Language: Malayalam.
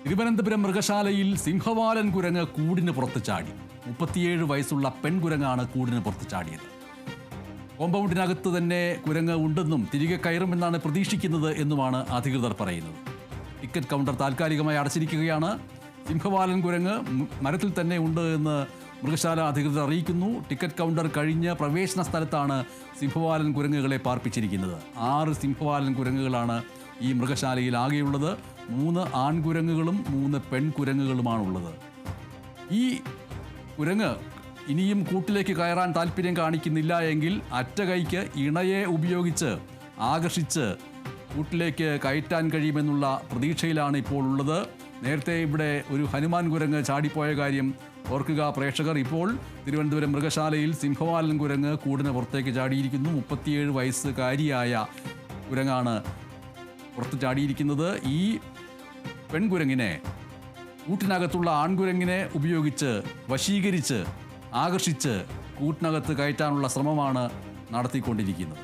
തിരുവനന്തപുരം മൃഗശാലയിൽ സിംഹവാലൻ കുരങ്ങ് കൂടിന് പുറത്ത് ചാടി. 37 വയസ്സുള്ള പെൺകുരങ്ങാണ് കൂടിന് പുറത്ത് ചാടിയത്. കോമ്പൗണ്ടിനകത്ത് തന്നെ കുരങ്ങ് ഉണ്ടെന്നും തിരികെ കയറുമെന്നാണ് പ്രതീക്ഷിക്കുന്നത് എന്നുമാണ് അധികൃതർ പറയുന്നത്. ടിക്കറ്റ് കൗണ്ടർ താൽക്കാലികമായി അടച്ചിരിക്കുകയാണ്. സിംഹവാലൻ കുരങ്ങ് മരത്തിൽ തന്നെ ഉണ്ട് എന്ന് മൃഗശാല അധികൃതർ അറിയിക്കുന്നു. ടിക്കറ്റ് കൗണ്ടർ കഴിഞ്ഞ് പ്രവേശന സ്ഥലത്താണ് സിംഹവാലൻ കുരങ്ങുകളെ പാർപ്പിച്ചിരിക്കുന്നത്. 6 സിംഹവാലൻ കുരങ്ങുകളാണ് ഈ മൃഗശാലയിൽ ആകെയുള്ളത്. 3 ആൺകുരങ്ങുകളും 3 പെൺകുരങ്ങുകളുമാണുള്ളത്. ഈ കുരങ്ങ് ഇനിയും കൂട്ടിലേക്ക് കയറാൻ താല്പര്യം കാണിക്കുന്നില്ല എങ്കിൽ അറ്റകൈക്ക് ഇണയെ ഉപയോഗിച്ച് ആകർഷിച്ച് കൂട്ടിലേക്ക് കയറ്റാൻ കഴിയുമെന്നുള്ള പ്രതീക്ഷയിലാണ് ഇപ്പോൾ ഉള്ളത്. നേരത്തെ ഇവിടെ ഒരു ഹനുമാൻ കുരങ്ങ് ചാടിപ്പോയ കാര്യം ഓർക്കുക പ്രേക്ഷകർ. ഇപ്പോൾ തിരുവനന്തപുരം മൃഗശാലയിൽ സിംഹവാലൻ കുരങ്ങ് കൂടിന് പുറത്തേക്ക് ചാടിയിരിക്കുന്നു. 37 വയസ്സുകാരിയായ കുരങ്ങാണ് പുറത്ത് ചാടിയിരിക്കുന്നത്. ഈ പെൺകുരങ്ങിനെ കൂട്ടിനകത്തുള്ള ആൺകുരങ്ങിനെ ഉപയോഗിച്ച് വശീകരിച്ച് ആകർഷിച്ച് കൂട്ടിനകത്ത് കയറ്റാനുള്ള ശ്രമമാണ് നടത്തിക്കൊണ്ടിരിക്കുന്നത്.